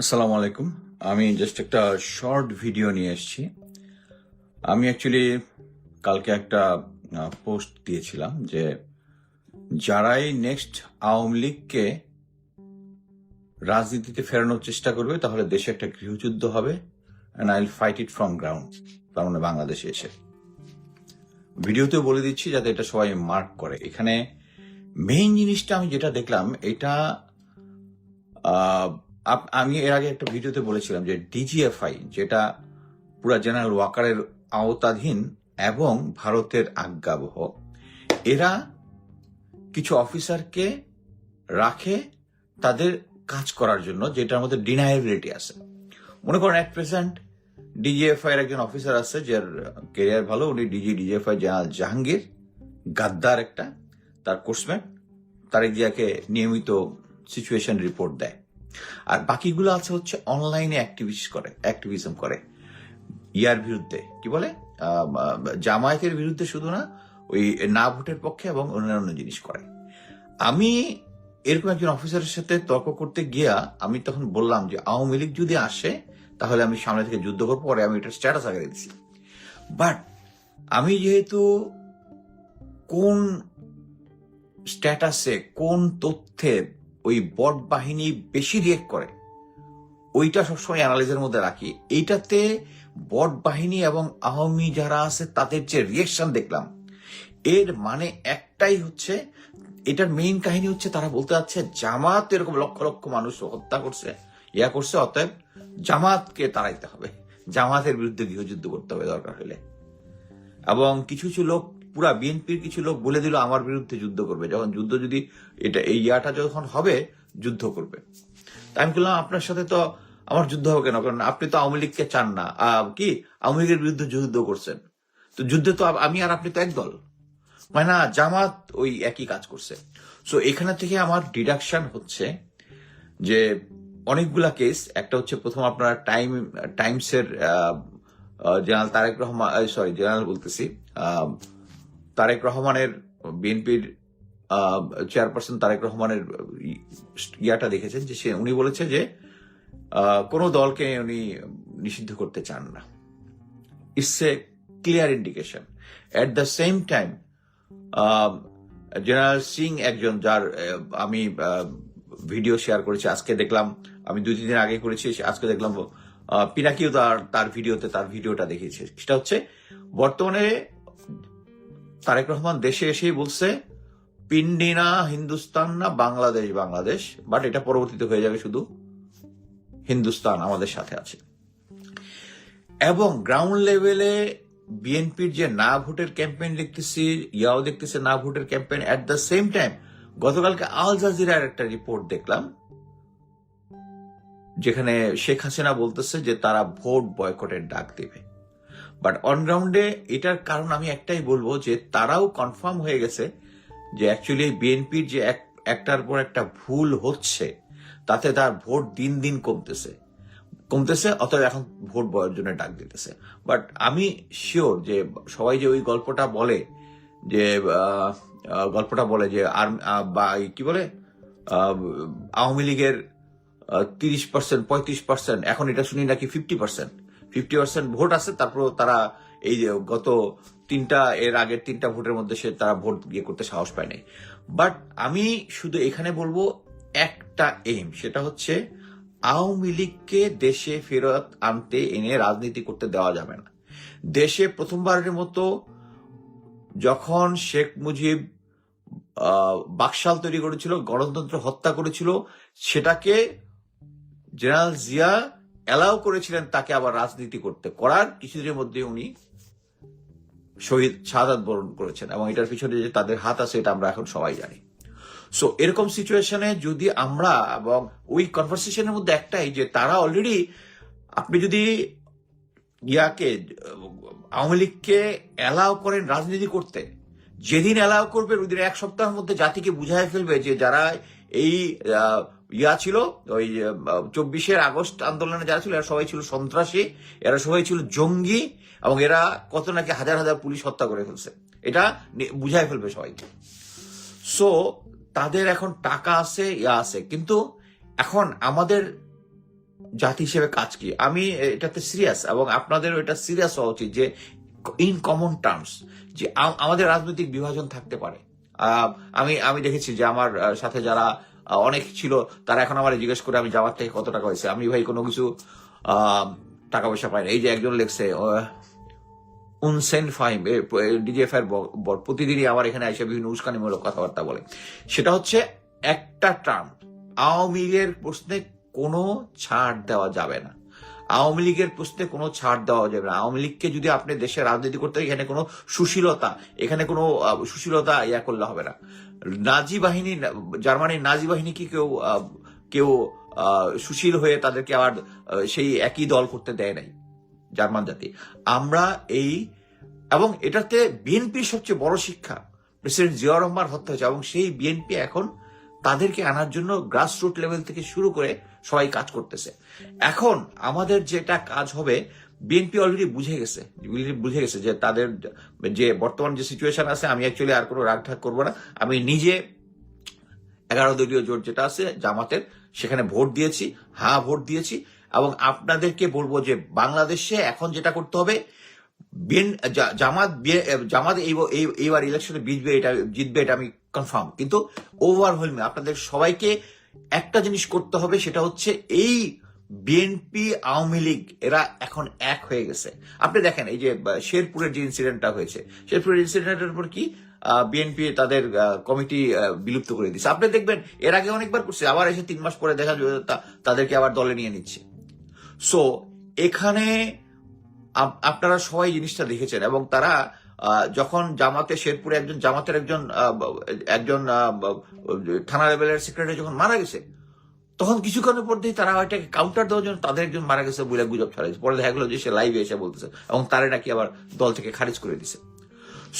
আসসালামু আলাইকুম। আমি জাস্ট একটা শর্ট ভিডিও নিয়ে এসেছি। আমি অ্যাকচুয়ালি কালকে একটা পোস্ট দিয়েছিলাম যে যারাই নেক্সট আওয়ামী লীগকে রাজনীতিতে ফেরানোর চেষ্টা করবে তাহলে দেশে একটা গৃহযুদ্ধ হবে and I will fight it from ground, তার মানে বাংলাদেশে এসে। ভিডিওতেও বলে দিচ্ছি যাতে এটা সবাই মার্ক করে। এখানে মেইন জিনিসটা আমি যেটা দেখলাম এটা আমি এর আগে একটা ভিডিওতে বলেছিলাম যে ডিজিএফআই, যেটা পুরা জেনারেল ওয়াকারের আওতাধীন এবং ভারতের আজ্ঞাবহ, এরা কিছু অফিসারকে রাখে তাদের কাজ করার জন্য, যেটার মধ্যে ডিনায়াবিলিটি আছে। মনে করেন এট প্রেজেন্ট ডিজিএফআই এর একজন অফিসার আছে যার কেরিয়ার ভালো, উনি ডিজিএফআই জেনারেল জাহাঙ্গীর গাদ্দার একটা, তার কোর্সমেট তারেক জিয়াকে নিয়মিত সিচুয়েশন রিপোর্ট দেয়। আর বাকিগুলো আছে হচ্ছে অনলাইনে অ্যাক্টিভিজম করে ইয়ার বিরুদ্ধে, কি বলে, জামায়াতের বিরুদ্ধে শুধু না, ওই না ভোটের পক্ষে এবং অন্যান্য জিনিস করে। আমি এরকম একজন অফিসারের সাথে তর্ক করতে গিয়া আমি তখন বললাম যে আওয়ামী লীগ যদি আসে তাহলে আমি সামনে থেকে যুদ্ধ করবো, পরে আমি এটা স্ট্যাটাস আগে দিচ্ছি। বাট আমি যেহেতু কোন স্ট্যাটাসে কোন তথ্যে ওই বট বাহিনী বেশি রিয়েক্ট করে ওইটা সবসময় অ্যানালাইজের মধ্যে রাখি, এইটাতে বট বাহিনী এবং আওয়ামী যারা আছে তাদের যে রিয়েকশন দেখলাম, এর মানে একটাই হচ্ছে, এটার মেইন কাহিনী হচ্ছে তারা বলতে যাচ্ছে জামাত এরকম লক্ষ লক্ষ মানুষ হত্যা করছে, অতএব জামাতকে তাড়াইতে হবে, জামাতের বিরুদ্ধে গৃহযুদ্ধ করতে হবে দরকার হলে। এবং কিছু কিছু লোক, পুরা বিএনপির কিছু লোক বলে দিল আমার বিরুদ্ধে যুদ্ধ করবে, যখন যুদ্ধ যদি এই ইয়াটা যখন হবে যুদ্ধ করবে। তাই আমি বললাম আপনার সাথে তো আমার যুদ্ধ হবে কেন, কারণ আপনি তো আওয়ামী লীগকে চান না, কি আওয়ামী লীগের বিরুদ্ধে যুদ্ধ করছেন, তো যুদ্ধে তো আমি আর আপনি তো এক দল, মানে না জামাত ওই একই কাজ করছে। সো এখানে থেকে আমার ডিডাকশন হচ্ছে যে অনেকগুলা কেস, একটা হচ্ছে প্রথম আপনার টাইমসের জেনারেল তারেক রহমান, জেনারেল বলতেছি, তারেক রহমানের, বিএনপির চেয়ারপারসন তারেক রহমানের ইয়াটা দেখেছেন যে উনি বলেছে যে কোনো দলকে উনি নিষিদ্ধ করতে চান না। It's a clear indication. At the same time general Singh, একজন যার আমি ভিডিও শেয়ার করেছি, আজকে দেখলাম, আমি 2-3 দিন আগে করেছি, আজকে দেখলাম পিনাকিও তার ভিডিওটা দেখিয়েছে। সেটা হচ্ছে বর্তমানে তারেক রহমান দেশে এসেই বলছে পিন্ডি না হিন্দুস্তান না বাংলাদেশ, বাট এটা পরবর্তীতে হয়ে যাবে শুধু হিন্দুস্তান আমাদের সাথে আছে। এবং গ্রাউন্ড লেভেলে বিএনপির যে না ভোটের ক্যাম্পেইন দেখতেছি, দেখতেছে না ভোটের campaign. At the same time গতকালকে আল জাজিরার একটা রিপোর্ট দেখলাম যেখানে শেখ হাসিনা বলতেছে যে তারা ভোট বয়কটের ডাক দেবে। বাট অন গ্রাউন্ডে এটার কারণ আমি একটাই বলবো যে তারাও কনফার্ম হয়ে গেছে যে অ্যাকচুয়ালি বিএনপির যে একটার পর একটা ভুল হচ্ছে তাতে তার ভোট দিন দিন কমতেছে, অতএব এখন ভোট বর্জনের ডাক দিতেছে। বাট আমি শিওর যে সবাই যে ওই গল্পটা বলে যে কি বলে আওয়ামী লীগের 30%, 35%, এখন এটা শুনি নাকি 50% ভোট আছে, তারপর তারা এই যে গত এর আগের 3টা ভোটের মধ্যে তারা ভোট করতে সাহস পায় নাই। বাট আমি শুধু এখানে বলবো একটা এইম, সেটা হচ্ছে আওয়ামী লীগকে দেশে ফেরত এনে রাজনীতি করতে দেওয়া যাবে না। দেশে প্রথমবারের মতো যখন শেখ মুজিব বাকশাল তৈরি করেছিল, গণতন্ত্র হত্যা করেছিল, সেটাকে জেনারেল জিয়া অ্যালাউ করেছিলেন তাকে আবার রাজনীতি করার কিছুদিনের মধ্যে উনি শাহাদাত বরণ করেছেন, এবং এটার পিছনে যে তাদের হাত আছে এটা আমরা এখন সবাই জানি। সো এরকম সিচুয়েশনে যদি আমরা, এবং ওই কনভারসেশনের মধ্যে একটাই যে তারা অলরেডি, আপনি যদি আওয়ামী লীগকে অ্যালাউ করেন রাজনীতি করতে, যেদিন অ্যালাউ করবেন ওই দিন 1 সপ্তাহের মধ্যে জাতিকে বুঝাই ফেলবে যে যারা এই ছিল, ওই 24 আগস্ট আন্দোলনে যারা ছিল এরা সবাই ছিল সন্ত্রাসী, এরা সবাই ছিল জঙ্গি, এবং এরা কত নাকি হাজার হাজার পুলিশ হত্যা করে ফেলছে, এটা বুঝাই ফেলবে সবাইকে। সো তাদের এখন টাকা আছে, আছে, কিন্তু এখন আমাদের জাতি হিসেবে কাজ কি, আমি এটাতে সিরিয়াস, এবং আপনাদেরও এটা সিরিয়াস হওয়া উচিত যে ইন কমন টার্মস যে আমাদের রাজনৈতিক বিভাজন থাকতে পারে। আমি আমি দেখেছি যে আমার সাথে যারা অনেক ছিল তারা এখন আমার জিজ্ঞেস করে আমি জামাত থেকে কত টাকা হয়েছে, আমি ভাই কোনো কিছু টাকা পয়সা পাই না। এই যে একজন লেখছে উনসেন ফাহিম ডিজিএফআই এর প্রতিদিনই আমার এখানে এসে বিভিন্ন উস্কানিমূলক কথাবার্তা বলে। সেটা হচ্ছে একটা টার্ম, আওয়ামী লীগের প্রশ্নে কোনো ছাড় দেওয়া যাবে না। আওয়ামী লীগের প্রশ্নে কোনো ছাড় দেওয়া যাবে না। আওয়ামী লীগকে যদি আপনি দেশে রাজনীতি করতে এখানে কোনো সুশীলতা ইয়া করলে হবে না। নাজি বাহিনী, জার্মানির নাজি বাহিনী কি কেউ সুশীল হয়ে তাদেরকে আবার সেই একই দল করতে দেয় নাই জার্মান জাতি। আমরা এবং এটাতে বিএনপির সবচেয়ে বড় শিক্ষা, প্রেসিডেন্ট জিয়াউর রহমান হত্যা হয়েছে এবং সেই বিএনপি এখন তাদেরকে আনার জন্য গ্রাসরুট লেভেল থেকে শুরু করে সবাই কাজ করতেছে। এখন আমাদের যেটা কাজ হবে, বিএনপি অলরেডি বুঝে গেছে যে তাদের যে বর্তমান যে সিচুয়েশন আছে, আমি অ্যাকচুয়ালি আর কোনো রাগঢাক করবো না। আমি নিজে 11 দলীয় জোট যেটা আছে জামাতের, সেখানে ভোট দিয়েছি, ভোট দিয়েছি। এবং আপনাদেরকে বলবো যে বাংলাদেশে এখন যেটা করতে হবে, জামাত এইবার ইলেকশনে জিতবে এটা আমি কনফার্ম, কিন্তু ওভারহোলমে আপনাদের সবাইকে একটা জিনিস করতে হবে, সেটা হচ্ছে এই বিএনপি আওয়ামী লীগ এরা এখন এক হয়ে গেছে। আপনি দেখেন এই যে শেরপুরের যে ইনসিডেন্টটা হয়েছে, শেরপুরের ইনসিডেন্টের উপর কি বিএনপি তাদের কমিটি বিলুপ্ত করে দিচ্ছে। আপনি দেখবেন এর আগে অনেকবার করছে, আবার এসে 3 মাস পরে দেখা যাবে তাদেরকে আবার দলে নিয়ে নিচ্ছে। সো এখানে আপনারা সবাই জিনিসটা দেখেছেন, এবং তারা যখন শেরপুরে জামাতের একজন থানা লেভেলের সেক্রেটারি যখন মারা গেছে, তখন কিছুক্ষণের মধ্যেই তারা এটাকে কাউন্টার দেওয়ার জন্য তাদের একজন মারা গেছে বলে গুজব ছড়াইছে। পরে দেখা গেল যে সে লাইভে এসে বলতেছে, এবং তারা নাকি আবার দল থেকে খারিজ করে দিছে।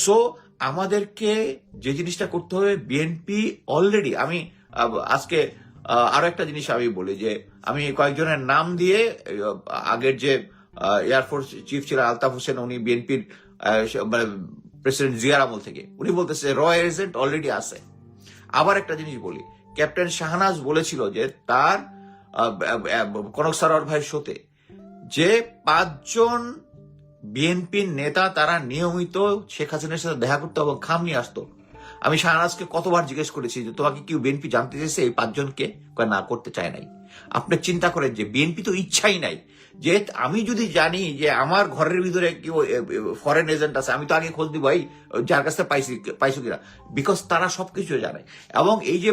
সো আমাদেরকে যে জিনিসটা করতে হবে, বিএনপি অলরেডি, আমি আজকে আরো একটা জিনিস আমি বলি যে আমি কয়েকজনের নাম দিয়ে, আগের যে এয়ারফোর্স চিফ ছিলেন আলতাফ হোসেন, উনি বিএনপির প্রেসিডেন্ট জিয়ার আমল থেকে, উনি বলতেছে র এজেন্ট অলরেডি আছে। আবার একটা জিনিস বলি, ক্যাপ্টেন শাহনাজ বলেছিল যে তার কনক সারোয়ার ভাইয়ের শোতে যে 5 জন বিএনপির নেতা তারা নিয়মিত শেখ হাসিনার সাথে দেখা করতো এবং খাম নিয়ে আসতো। আমি শাহনাজকে কতবার জিজ্ঞেস করেছি যে তোমাকে কি বিএনপি জানতে চেয়েছে এই 5 জনকে? না, করতে চায় নাই। আপনি চিন্তা করেন যে বিএনপি তো ইচ্ছাই নাই যে আমি যদি জানি যে আমার ঘরের ভিতরে কেউ ফরেন এজেন্ট আছে, আমি তো আগে খোঁজ দিব ভাই যার কাছে পাইছো কিনা, বিকজ তারা সবকিছু জানে। এবং এই যে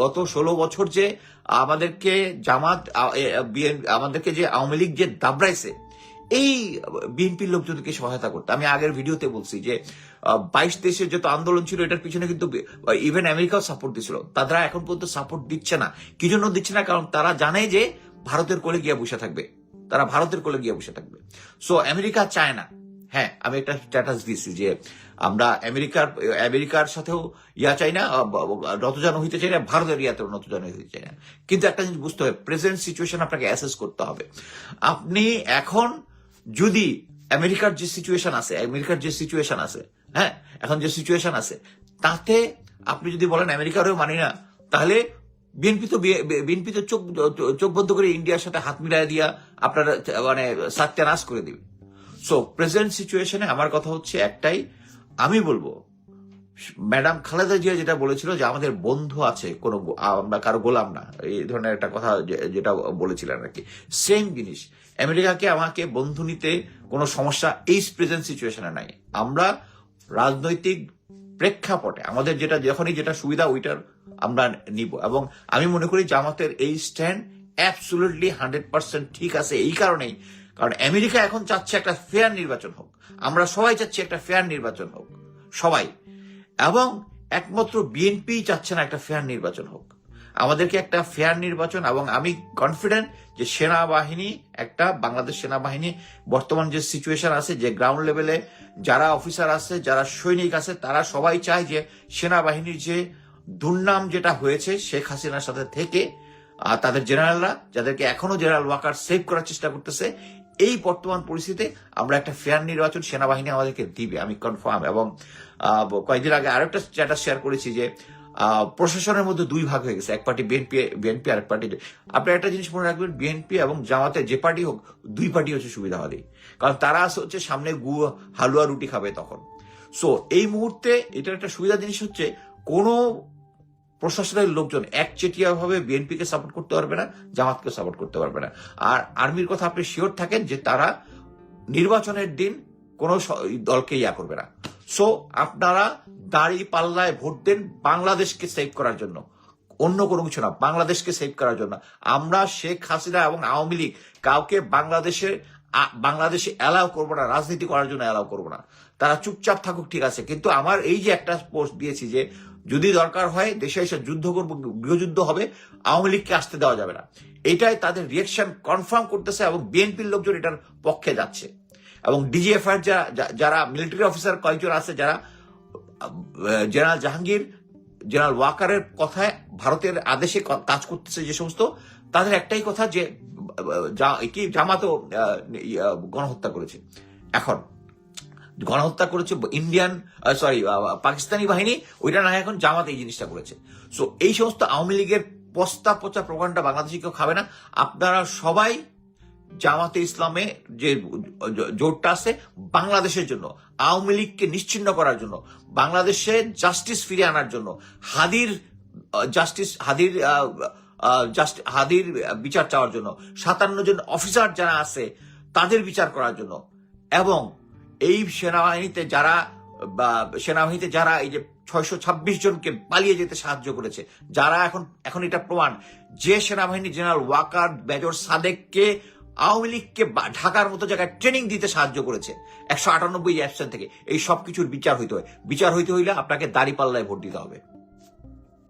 গত 16 বছর যে আমাদেরকে আমাদেরকে যে আওয়ামী লীগ যে দাবড়াইছে, এই বিএনপির লোকজনকে সহায়তা করতে, আমি আগের ভিডিওতে বলছি যে 22 দেশের যত আন্দোলন ছিল এটার পিছনে কিন্তু ইভেন আমেরিকাও সাপোর্ট দিছিল। তারা এখন পর্যন্ত সাপোর্ট দিচ্ছে না। কি জন্য দিচ্ছে না? কারণ তারা জানে যে ভারতের কোলে গিয়ে বসে থাকবে, তারা ভারতের কোলে গিয়ে বসে থাকবে। সো আমেরিকা চায় না। হ্যাঁ, আমি একটা স্ট্যাটাস দিয়েছি যে আমরা আমেরিকার সাথেও চাই না, নতজানু হইতে চাই না, ভারতের ইয়াতেও নতজানু হইতে চাই না। কিন্তু একটা জিনিস বুঝতে হবে, প্রেজেন্ট সিচুয়েশন আপনাকে অ্যাসেস করতে হবে। আপনি এখন যদি আমেরিকার যে সিচুয়েশন আছে, হ্যাঁ, এখন যে সিচুয়েশন আছে, তাতে আপনি যদি বলেন আমেরিকারও মানি না, তাহলে বিএনপি তো চোখ বন্ধ করে ইন্ডিয়ার সাথে হাত মিলাই দিয়া আপনারা সত্যানাশ করে দিবে। সো প্রেজেন্ট সিচুয়েশনে আমার কথা হচ্ছে একটাই, আমি বলবো ম্যাডাম খালেদা জিয়া যেটা বলেছিল যে আমাদের বন্ধু আছে, আমরা কারো গোলাম না, এই ধরনের একটা কথা যেটা বলেছিলেন আর কি, সেম জিনিস। আমেরিকাকে আমাকে বন্ধু নিতে কোনো সমস্যা এই প্রেজেন্ট সিচুয়েশনে নাই। আমরা রাজনৈতিক প্রেক্ষাপটে আমাদের যখনই যেটা সুবিধা ওইটার আমরা নিব। এবং আমি মনে করি জামাতের এই স্ট্যান্ড অ্যাবসলিউটলি 100% ঠিক আছে। এই কারণেই, কারণ আমেরিকা এখন চাচ্ছে একটা ফেয়ার নির্বাচন হোক, আমরা সবাই চাচ্ছি একটা ফেয়ার নির্বাচন হোক, সবাই। এবং একমাত্র বিএনপি চাচ্ছে না একটা ফেয়ার নির্বাচন হোক। আমাদেরকে একটা ফেয়ার নির্বাচন, এবং আমি কনফিডেন্ট যে বাংলাদেশ সেনাবাহিনী বর্তমান যে সিচুয়েশন আছে, যে গ্রাউন্ড লেভেলে যারা অফিসার আছে, যারা সৈনিক আছে, তারা সবাই চায় যে সেনাবাহিনীর যে দুর্নাম যেটা হয়েছে শেখ হাসিনার সাথে থেকে, তাদের জেনারেলরা যাদেরকে এখনো জেনারেল ওয়াকার সেভ করার চেষ্টা করতেছে, এই বর্তমান পরিস্থিতিতে আমরা একটা ফেয়ার নির্বাচন সেনাবাহিনী আমাদেরকে দিবে, আমি কনফার্ম। এবং কয়েকদিন আগে আরেকটা স্ট্যাটাস শেয়ার করেছি যে প্রশাসনের মধ্যে দুই ভাগ হয়ে গেছে, এক পার্টি বিএনপি আর এক পার্টি। আপনি একটা জিনিস মনে রাখবেন, বিএনপি এবং জামাতে যে পার্টি হোক, দুই পার্টি হচ্ছে সুবিধাবাদী, কারণ তারা হচ্ছে সামনে হালুয়া রুটি খাবে তখন। সো এই মুহূর্তে এটা একটা সুবিধা জিনিস হচ্ছে, কোনো প্রশাসনের লোকজন একচেটিয়া ভাবে বিএনপিকে সাপোর্ট করতে পারবে না, জামাতকে সাপোর্ট করতে পারবে না। আর আর্মির কথা আপনি শিওর থাকেন যে তারা নির্বাচনের দিন কোন দলকে ইয়া করবে না। সো আপনারা দাড়ি পাল্লায় ভোট দেন বাংলাদেশকে সেভ করার জন্য, অন্য কোনো কিছু না, বাংলাদেশকে সেভ করার জন্য। আমরা শেখ হাসিনা এবং আওয়ামী লীগ কাউকে বাংলাদেশে অ্যালাউ করবো না, রাজনীতি করার জন্য অ্যালাউ করবো না। তারা চুপচাপ থাকুক, ঠিক আছে, কিন্তু আমার এই যে একটা পোস্ট দিয়েছি যে যদি দরকার হয় দেশে এসে যুদ্ধ করবো, গৃহযুদ্ধ হবে, আওয়ামী লীগকে আসতে দেওয়া যাবে না, এটাই তাদের রিয়েকশন কনফার্ম করতেছে এবং বিএনপির লোকজন এটার পক্ষে যাচ্ছে। এবং ডিজিএফআই যারা মিলিটারি অফিসার কয়েকজন আছে, যারা জেনারেল জাহাঙ্গীর, জেনারেল ওয়াকারের কথায় ভারতের আদেশে কাজ করতেছে যে সমস্ত, তাদের একটাই কথা যে জামাতও গণহত্যা করেছে। এখন গণহত্যা করেছে পাকিস্তানি বাহিনী, ওইটা না, এখন জামাত এই জিনিসটা করেছে। সো এই সমস্ত আওয়ামী লীগের পস্তা পচা প্রোপাগান্ডা বাংলাদেশে কেউ খাবে না। আপনারা সবাই জামাতে ইসলামে যে জোটটা আছে বাংলাদেশের জন্য, আওয়ামী লীগকে নিশ্চিহ্ন করার জন্য, বাংলাদেশে জাস্টিস ফিরিয়ে আনার জন্য, হাদির বিচার চাওয়ার জন্য, 57 জন অফিসার যারা আছে তাদের বিচার করার জন্য, এবং এই সেনাবাহিনীতে যারা এই যে 626 জনকে পালিয়ে যেতে সাহায্য করেছে, যারা এখন এটা প্রমাণ যে সেনাবাহিনী জেনারেল ওয়াকার, মেজর সাদেককে আওয়ামী লীগকে ঢাকার মতো জায়গায় ট্রেনিং দিতে সাহায্য করেছে 198 অ্যাবসেন্ট থেকে, এই সবকিছুর বিচার হইতে হইলে আপনাকে দাঁড়িপাল্লায় ভোট দিতে হবে।